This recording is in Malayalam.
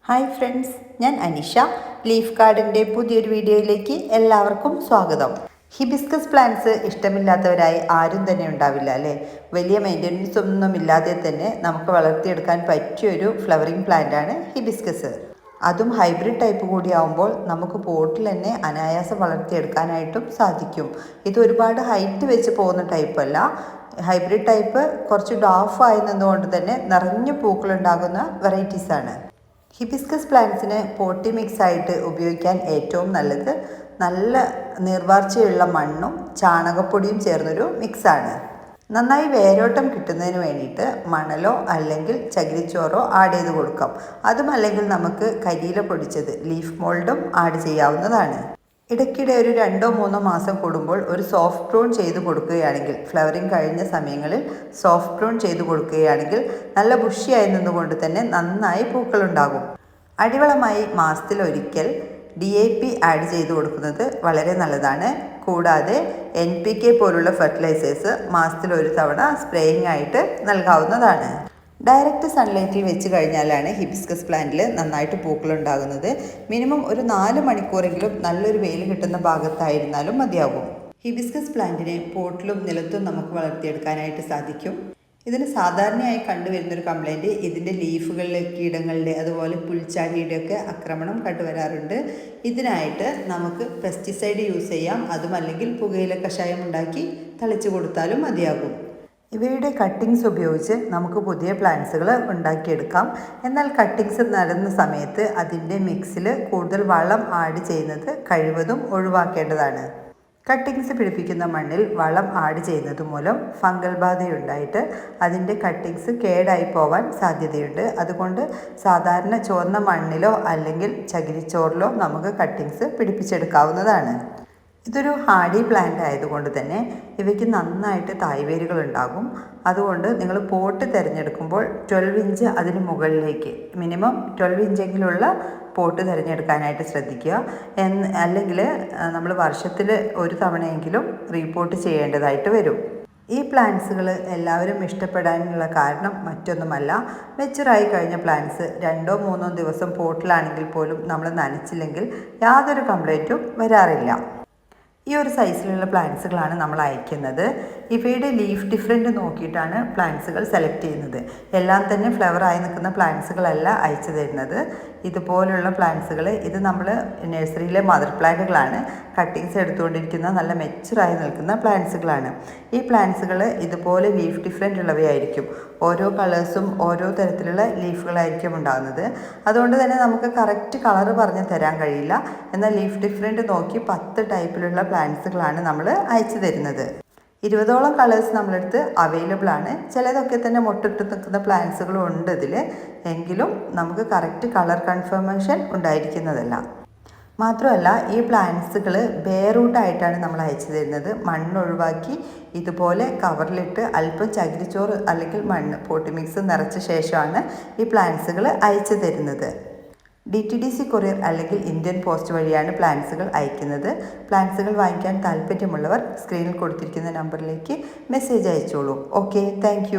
ഹായ് ഫ്രണ്ട്സ്, ഞാൻ അനിഷ. ലീഫ് ഗാർഡൻ്റെ പുതിയൊരു വീഡിയോയിലേക്ക് എല്ലാവർക്കും സ്വാഗതം. ഹിബിസ്കസ് പ്ലാന്റ്സ് ഇഷ്ടമില്ലാത്തവരായി ആരും തന്നെ ഉണ്ടാവില്ല അല്ലേ? വലിയ മെയിൻ്റനൻസ് ഒന്നും ഇല്ലാതെ തന്നെ നമുക്ക് വളർത്തിയെടുക്കാൻ പറ്റിയൊരു ഫ്ലവറിങ് പ്ലാന്റാണ് ഹിബിസ്കസ്. അതും ഹൈബ്രിഡ് ടൈപ്പ് കൂടിയാവുമ്പോൾ നമുക്ക് പോട്ടിൽ തന്നെ അനായാസം വളർത്തിയെടുക്കാനായിട്ടും സാധിക്കും. ഇത് ഒരുപാട് ഹൈറ്റ് വെച്ച് പോകുന്ന ടൈപ്പല്ല. ഹൈബ്രിഡ് ടൈപ്പ് കുറച്ച് ഡാഫായി നിന്നുകൊണ്ട് തന്നെ നിറഞ്ഞ പൂക്കളുണ്ടാകുന്ന വെറൈറ്റീസാണ്. ഹിബിസ്കസ് പ്ലാന്റ്സിന് പോട്ടി മിക്സ് ആയിട്ട് ഉപയോഗിക്കാൻ ഏറ്റവും നല്ലത് നല്ല നീർവാർച്ചയുള്ള മണ്ണും ചാണകപ്പൊടിയും ചേർന്നൊരു മിക്സാണ്. നന്നായി വേരോട്ടം കിട്ടുന്നതിന് വേണ്ടിയിട്ട് മണലോ അല്ലെങ്കിൽ ചകിരിച്ചോറോ ആഡ് ചെയ്ത് കൊടുക്കാം. അതുമല്ലെങ്കിൽ നമുക്ക് കരിയില പൊടിച്ചത് ലീഫ് മോൾഡും ആഡ് ചെയ്യാവുന്നതാണ്. ഇടയ്ക്കിടെ ഒരു 2-3 മാസം കൂടുമ്പോൾ ഒരു സോഫ്റ്റ് പ്രൂൺ ചെയ്ത് കൊടുക്കുകയാണെങ്കിൽ, ഫ്ലവറിങ് കഴിഞ്ഞ സമയങ്ങളിൽ സോഫ്റ്റ് പ്രൂൺ ചെയ്ത് കൊടുക്കുകയാണെങ്കിൽ നല്ല ബുഷിയായി നിന്നുകൊണ്ട് തന്നെ നന്നായി പൂക്കളുണ്ടാകും. അടിവളമായി മാസത്തിലൊരിക്കൽ DAP ആഡ് ചെയ്ത് കൊടുക്കുന്നത് വളരെ നല്ലതാണ്. കൂടാതെ NPK പോലുള്ള ഫെർട്ടിലൈസേഴ്സ് മാസത്തിലൊരു തവണ സ്പ്രേയിങ് ആയിട്ട് നൽകാവുന്നതാണ്. ഡയറക്റ്റ് സൺലൈറ്റിൽ വെച്ച് കഴിഞ്ഞാലാണ് ഹിബിസ്കസ് പ്ലാന്റിൽ നന്നായിട്ട് പൂക്കളുണ്ടാകുന്നത്. മിനിമം ഒരു 4 മണിക്കൂറെങ്കിലും നല്ലൊരു വെയിൽ കിട്ടുന്ന ഭാഗത്തായിരുന്നാലും മതിയാകും. ഹിബിസ്കസ് പ്ലാന്റിനെ പോട്ടിലും നിലത്തും നമുക്ക് വളർത്തിയെടുക്കാനായിട്ട് സാധിക്കും. ഇതിന് സാധാരണയായി കണ്ടുവരുന്നൊരു കംപ്ലൈൻറ്റ് ഇതിൻ്റെ ലീഫുകളിലെ കീടങ്ങളുടെ അതുപോലെ പുൽച്ചാടിയുടെയൊക്കെ ആക്രമണം കണ്ടുവരാറുണ്ട്. ഇതിനായിട്ട് നമുക്ക് പെസ്റ്റിസൈഡ് യൂസ് ചെയ്യാം. അതുമല്ലെങ്കിൽ പുകയില കഷായം ഉണ്ടാക്കി തളിച്ചു കൊടുത്താലും മതിയാകും. ഇവയുടെ കട്ടിങ്സ് ഉപയോഗിച്ച് നമുക്ക് പുതിയ പ്ലാന്റ്സുകൾ ഉണ്ടാക്കിയെടുക്കാം. എന്നാൽ കട്ടിങ്സ് നടുന്ന സമയത്ത് അതിൻ്റെ മിക്സിൽ കൂടുതൽ വളം ആഡ് ചെയ്യുന്നത് കഴിവതും ഒഴിവാക്കേണ്ടതാണ്. കട്ടിങ്സ് പിടിപ്പിക്കുന്ന മണ്ണിൽ വളം ആഡ് ചെയ്യുന്നത് മൂലം ഫംഗൽ ബാധയുണ്ടായിട്ട് അതിൻ്റെ കട്ടിങ്സ് കേടായി പോവാൻ സാധ്യതയുണ്ട്. അതുകൊണ്ട് സാധാരണ ചുവന്ന മണ്ണിലോ അല്ലെങ്കിൽ ചകിരിച്ചോറിലോ നമുക്ക് കട്ടിങ്സ് പിടിപ്പിച്ചെടുക്കാവുന്നതാണ്. ഇതൊരു ഹാർഡി പ്ലാന്റ് ആയതുകൊണ്ട് തന്നെ ഇവയ്ക്ക് നന്നായിട്ട് തായ്വേരുകൾ ഉണ്ടാകും. അതുകൊണ്ട് നിങ്ങൾ പോട്ട് തിരഞ്ഞെടുക്കുമ്പോൾ 12 ഇഞ്ച് അതിന് മുകളിലേക്ക് മിനിമം 12 ഇഞ്ചെങ്കിലുള്ള പോട്ട് തിരഞ്ഞെടുക്കാനായിട്ട് ശ്രദ്ധിക്കുക. അല്ലെങ്കിൽ നമ്മൾ വർഷത്തിൽ ഒരു തവണയെങ്കിലും റീപോട്ട് ചെയ്യേണ്ടതായിട്ട് വരും. ഈ പ്ലാന്റ്സുകൾ എല്ലാവരും ഇഷ്ടപ്പെടാനുള്ള കാരണം മറ്റൊന്നുമല്ല, മെച്ചുറായി കഴിഞ്ഞ പ്ലാന്റ്സ് 2-3 ദിവസം പോട്ടിലാണെങ്കിൽ പോലും നമ്മൾ നനച്ചില്ലെങ്കിൽ യാതൊരു കംപ്ലൈൻറ്റും വരാറില്ല. ഈ ഒരു സൈസിലുള്ള പ്ലാന്റ്സുകളാണ് നമ്മൾ അയക്കുന്നത്. ഇവയുടെ ലീഫ് ഡിഫറൻറ്റ് നോക്കിയിട്ടാണ് പ്ലാന്റ്സുകൾ സെലക്ട് ചെയ്യുന്നത്. എല്ലാം തന്നെ ഫ്ലവർ ആയി നിൽക്കുന്ന പ്ലാന്റ്സുകളല്ല അയച്ചു തരുന്നത്. ഇതുപോലുള്ള പ്ലാന്റ്സുകൾ, ഇത് നമ്മൾ നഴ്സറിയിലെ മദർ പ്ലാന്റുകളാണ്. കട്ടിങ്സ് എടുത്തുകൊണ്ടിരിക്കുന്ന നല്ല മെച്ചുറായി നിൽക്കുന്ന പ്ലാന്റ്സുകളാണ്. ഈ പ്ലാന്റ്സുകൾ ഇതുപോലെ ലീഫ് ഡിഫറൻറ്റ് ഉള്ളവയായിരിക്കും. ഓരോ കളേഴ്സും ഓരോ തരത്തിലുള്ള ലീഫുകളായിരിക്കും ഉണ്ടാകുന്നത്. അതുകൊണ്ട് തന്നെ നമുക്ക് കറക്റ്റ് കളറ് പറഞ്ഞ് തരാൻ കഴിയില്ല. എന്നാൽ ലീഫ് ഡിഫറൻറ്റ് നോക്കി 10 ടൈപ്പിലുള്ള പ്ലാന്റ്സുകളാണ് നമ്മൾ അയച്ചു തരുന്നത്. 20ഓളം കളേഴ്സ് നമ്മളടുത്ത് അവൈലബിൾ ആണ്. ചിലതൊക്കെ തന്നെ മുട്ടിട്ട് നിൽക്കുന്ന പ്ലാന്റ്സുകളും ഉണ്ട് ഇതിൽ. എങ്കിലും നമുക്ക് കറക്റ്റ് കളർ കൺഫർമേഷൻ ഉണ്ടായിരിക്കുന്നതല്ല. മാത്രമല്ല ഈ പ്ലാന്റ്സുകൾ ബെയർ റൂട്ടായിട്ടാണ് നമ്മൾ അയച്ചു തരുന്നത്. മണ്ണൊഴിവാക്കി ഇതുപോലെ കവറിലിട്ട് അല്പം ചകിരിച്ചോറ് അല്ലെങ്കിൽ മണ്ണ് പോട്ടി മിക്സ് നിറച്ച ശേഷമാണ് ഈ പ്ലാന്റ്സുകൾ അയച്ചു തരുന്നത്. DTDC കൊറിയർ അല്ലെങ്കിൽ ഇന്ത്യൻ പോസ്റ്റ് വഴിയാണ് പ്ലാന്റ്സുകൾ അയക്കുന്നത്. പ്ലാന്റ്സുകൾ വാങ്ങിക്കാൻ താല്പര്യമുള്ളവർ സ്ക്രീനിൽ കൊടുത്തിരിക്കുന്ന നമ്പറിലേക്ക് മെസ്സേജ് അയച്ചോളൂ. Okay, thank